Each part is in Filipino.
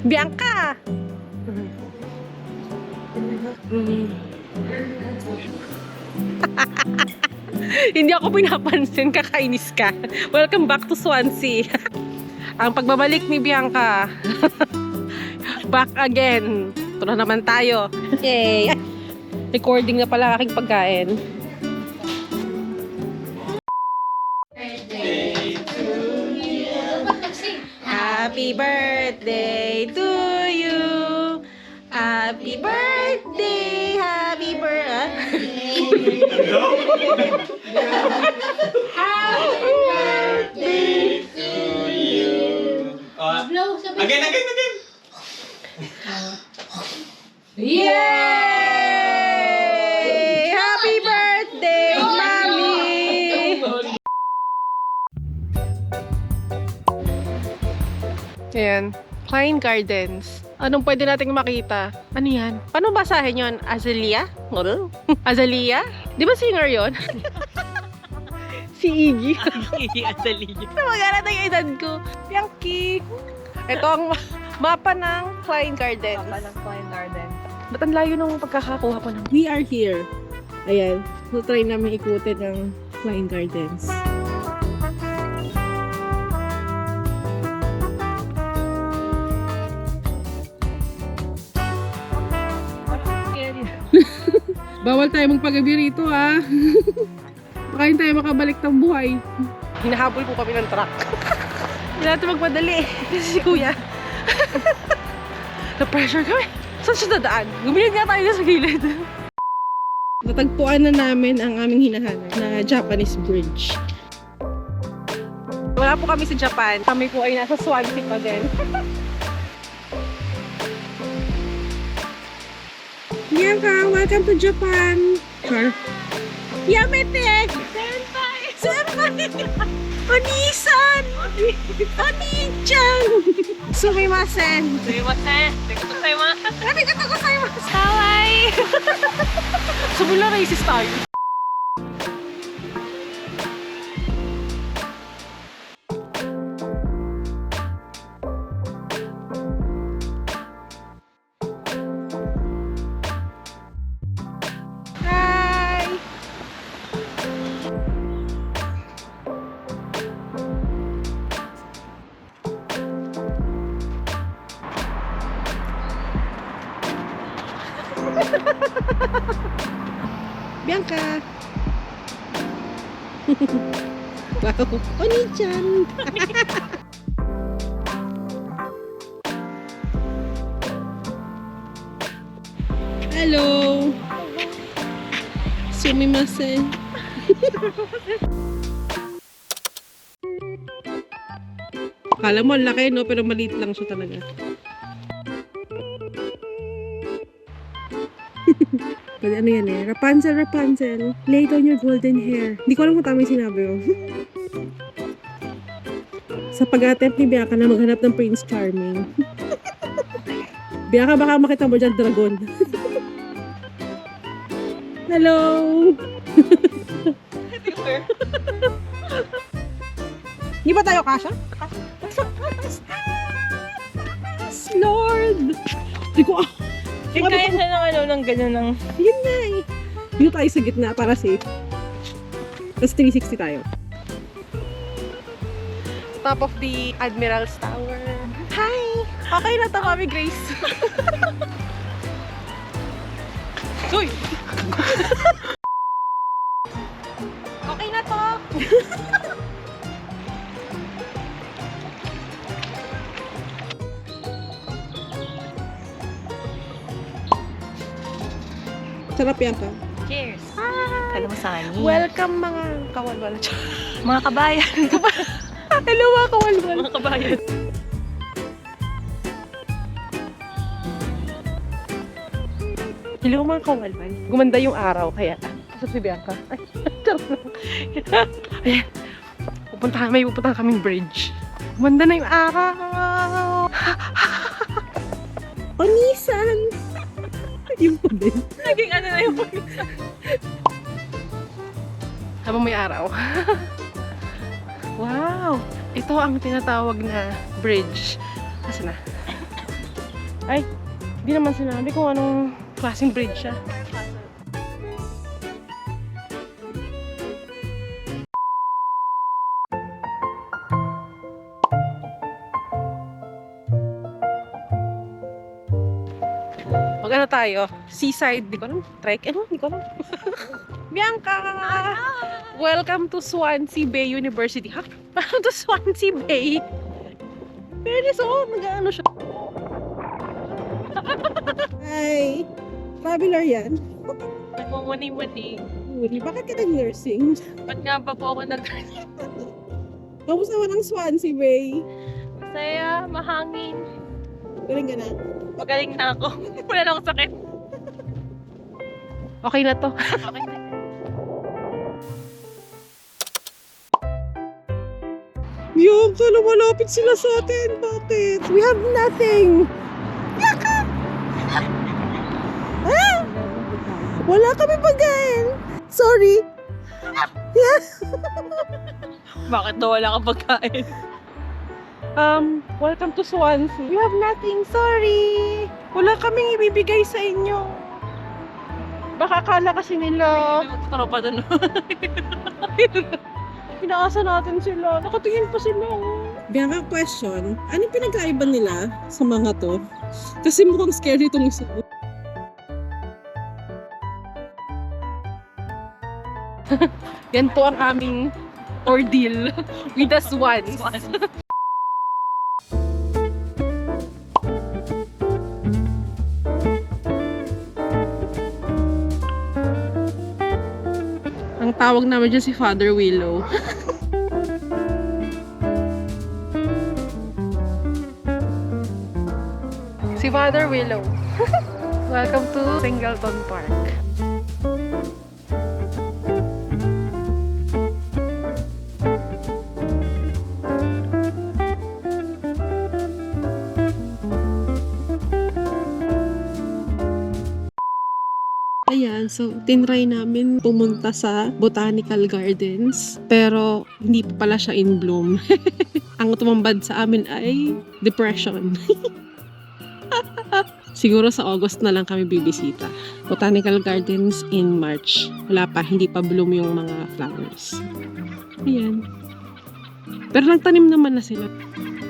Bianca! Hindi ako pinapansin, kakainis ka. Welcome back to Swansea. Ang pagbabalik ni Bianca. Back again. Ito na naman tayo. Yay! Recording na pala aking pagkain. Happy birthday to you. Happy birthday. Happy birthday. Happy birthday to you. Again. Yay! Happy birthday, Mommy! Ayan, Klein Gardens. Anong pwede nating makita? Ano yan? Paano basahin yun? Azalea? Azalea? Di ba singer yun? Si Iggy. Azalea. Magana na yung edad ko. Bianchi. Ito ang mapa ng Klein Gardens. Mapa ng Klein Garden. Ba't ang layo nung pagkakakuha ko ng We are here. Ayan. So, try namin ikutin ng Klein Gardens. Bawal tayo magpagabi rito, ha? Baka hindi tayo makabalik ng buhay. Hinahabol po kami ng truck. Hindi natin magmadali. Kasi si Kuya. Na-pressure kami. Saan siya dadaan? Gumilid nga tayo sa gilid. Natagpuan na namin ang aming hinahanap na Japanese bridge. Wala po kami sa Japan. Kami po ay nasa Swansea pa din. Bianca, welcome to Japan. Char. Yamete! Senpai! Senpai! Onisan! Oni-chan! Sumimasen! Arigatou gozaimasu! Kawaii! Sabi lang racist tayo. Hi! Bianca! Wow! Oni-chan! Hello! Sumimasen! Akala mo, ang laki, no? Pero maliit lang siya talaga. Pwede ano yan eh. Rapunzel, Rapunzel. Lay down your golden hair. Hindi ko alam kung tama yung sinabi ko. Sa pag-attempt ni Bianca na maghanap ng Prince Charming. Bianca, baka makita mo dyan dragon. Hello! Hindi ba tayo kasha? Lord! Hindi ko Kaya siya ng ganyan ng... Yun nga eh. Dito tayo sa gitna para safe. Tapos 360 tayo. Top of the Admiral's Tower. Hi! Okay na to kami, Grace. Uy! Okay na to! Sarap yan ka. Cheers! Hi! Kalumasani. Welcome mga kawalwala. Mga kabayan. Hello mga kawalwala. Mga kabayan. Hello mga kawalwala. Gumanda yung araw kaya. Sa si Bianca. Ay, charot lang. Ayan. May pupuntahan kaming bridge. Gumanda na yung araw. Onisan! Yung pa din. Naging ano na yung Habang may araw. Wow! Ito ang tinatawag na bridge. Asa na? Ay, hindi naman sinabi kung anong klaseng bridge siya. Mag ano tayo? Seaside, di ko alam. Trek, ano? Di ko alam. Bianca! Welcome to Swansea Bay University. Ha? Welcome to Swansea Bay. Fairness, nag-ano siya. Hi! Traveler yan. Nagmumuni-muni. Uli, bakit ka nag-nursing? Ba't nga ba po ako Kamusta naman ang Swansea Bay? Masaya, mahangin. Galing ka na? Magaling na ako. Wala na akong sakit. Okay na to. Okay na. Bianca, lumalapit sila sa atin. Bakit? We have nothing. Bianca! Ah! Wala kami pagkain. Sorry. Bakit daw wala kang pagkain? Welcome to Swansea. We have nothing. Sorry. Wala kaming ibibigay sa inyo. Baka akala kasi nila Tropa doon. pinaasa natin sila. Nakatingin pa sila. Bianca, question. Anong pinagkaiba nila sa mga to? Kasi mukhang scary itong isa. Yan po ang aming ordeal with the swans. Ang tawag namin dyan si Father Willow. Si Father Willow. Welcome to Singleton Park. Ayan, so tinry namin pumunta sa Botanical Gardens, pero hindi pa pala siya in bloom. Ang tumambad sa amin ay depression. Siguro sa August na lang kami bibisita. Botanical Gardens in March. Wala pa, hindi pa bloom yung mga flowers. Ayan. Pero nagtanim naman na sila.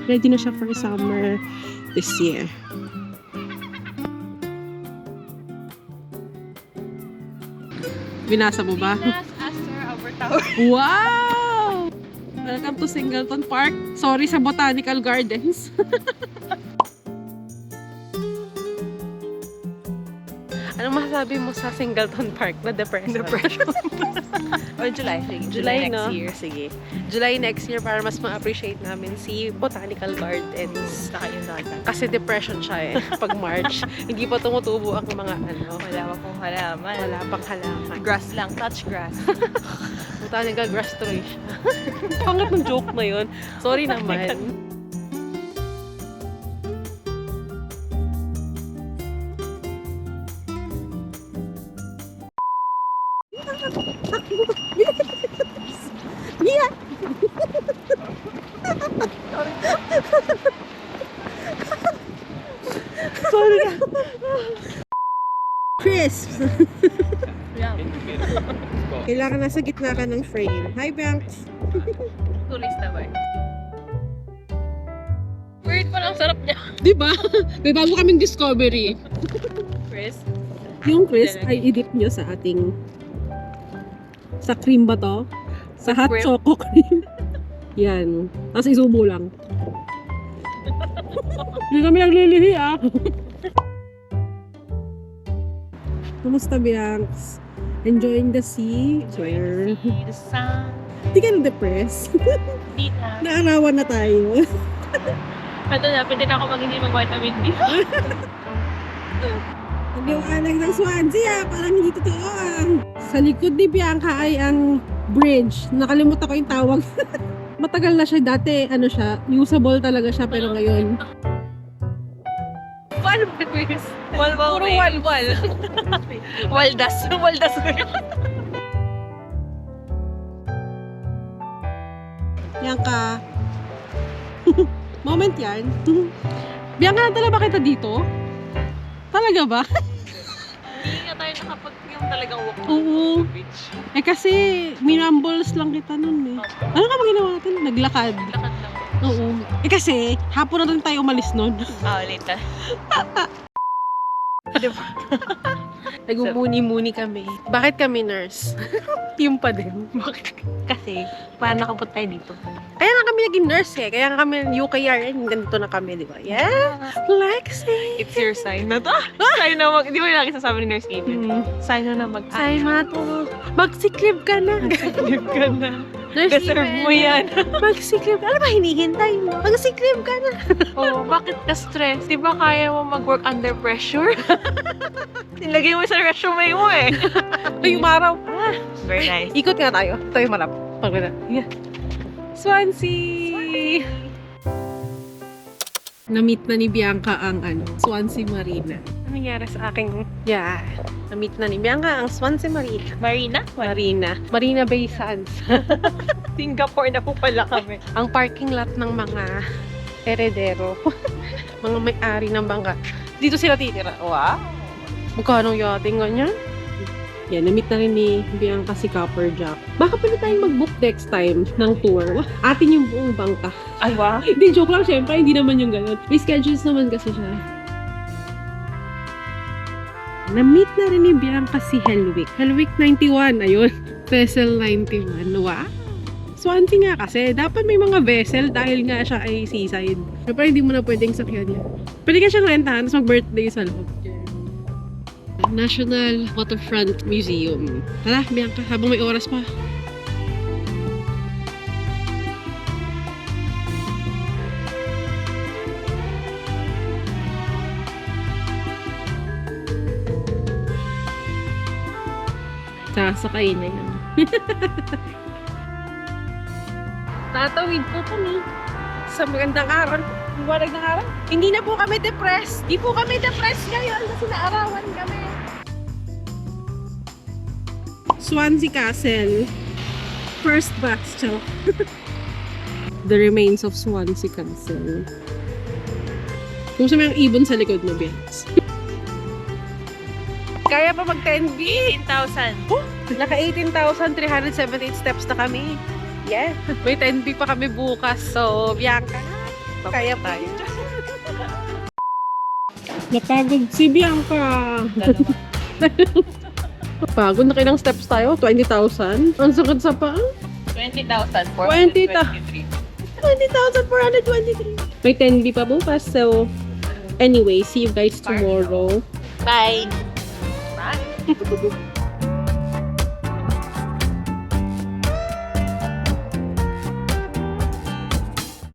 Ready na siya for summer this year. Binasa mo ba? Astor Albert Tower. Wow! Welcome to Singleton Park. Sorry sa Botanical Gardens. Anong masasabi mo sa Singleton Park na depression? O July, sige. July, next no? year, sige. July next year para mas ma-appreciate namin si Botanical Gardens. Saka yung London. Kasi depression siya pag March. Hindi pa tumutubo ang mga Wala pa pong halaman. wala pang halaman. Grass lang, touch grass. Botanical grass tuloy siya. Pangat ng joke na yun. Sorry naman. Yeah. Sorry ka. Crisps. Yeah. Kailangan nasa gitna ka ng frame. Hi, Banks. Turista ba? Weird pa lang, sarap niya. Di ba? May bago kaming discovery. Chris? Yung crisp ay i-dip nyo sa ating sa cream ba to? Sa hot Cream? choco cream. Yan. Tapos isubo lang. Hindi kami naglilihi Kamusta, Bianx? Enjoying the sea? Sure. The sun. Hindi ka na-depress? Di na. Naarawan na tayo. Ito na, pwede na ako mag-hindi mag-vitamin D. Yung anak ng Swansea, parang hindi totoo Sa likod ni Bianca ay ang bridge. Nakalimutan ko yung tawag. Matagal na siya. Dati, siya, usable talaga siya, pero ngayon. Paano ba, Chris? Walwal. Puro walwal. Waldas. Waldas. Bianca. Moment yan. Bianca, nadala ba kita dito? Talaga ba? Hindi nga tayo nakapag yung talagang walk Oo. to beach. Eh kasi, minambles lang kita nun eh. Ano ka ba ginawa natin? Naglakad. Lakad lang. Oo. Eh kasi, hapon na rin tayo umalis nun. Later. Diba? Nagmumuni-muni kami. Bakit kami nurse? Yung pa din. Kasi, paano nakapot tayo dito? Kaya nga kami naging nurse eh. Kaya nga kami UKRN. Ganito na kami, di ba? Yeah! Lexi! It's your sign na to. Sign na di ba yung lagi sasabi ni Nurse Eden? Sign na mag- Say mo to. Magsiklib ka na. Live ka na. Nurse Deserve Eden, mo yan. Magsiklib. Ano ba hinihintay mo? Magsiklib ka na. Oh, bakit ka stress? Di ba kaya mo mag-work under pressure? Nilagay mo sa resume mo eh. Ay, umaraw. Very nice. Ikot nga tayo. Tayo marap. Pagkita. Yeah. Swansea! Na-meet na ni Bianca ang Swansea Marina. Ano nangyari sa aking... Yeah. Na-meet na ni Bianca ang Swansea Marina. Marina? Marina Bay Sands. Singapore na po pala kami. Ang parking lot ng mga heredero. Mga may-ari ng bangka. Dito sila titira. Wow! Magkano yachting nga niya? Yan, na-meet na rin ni Bianca si Copperjack. Baka pwede tayong mag-book next time ng tour. Atin yung buong bangka. Ay, wow. Hindi, joke lang syempre. Hindi naman yung ganun. May schedules naman kasi siya. Na-meet na rin ni Bianca si Helwick. Helwick 91. Ayun. Vessel 91. Wow. Swansea nga kasi. Dapat may mga vessel dahil nga siya ay seaside. Pero hindi mo na pwedeng sakyan yan. Pwede ka siyang rentahan tapos mag-birthday sa loob. National Waterfront Museum. Tara, Bianca, habang may oras pa. Sasakay na yan. Tatawid po kami sa magandang araw. Buwanag ng araw. Hindi na po kami depressed. Hindi po kami depressed ngayon kasi naarawan kami. Swansea Castle. First bastion. The remains of Swansea Castle. Kung sa may ibon sa likod mo, Bianca. Kaya pa mag 10B? 18,000. Naka 18,378 steps na kami. Yeah. May 10B pa kami bukas. So, Bianca, kaya tayo. Napagod si Bianca. Pagod na kailang steps tayo? 20,000? Ang sakit sa paa? 20,423. 20,423. May 10B pa bukas. So, anyway, see you guys tomorrow. Bye. Bye.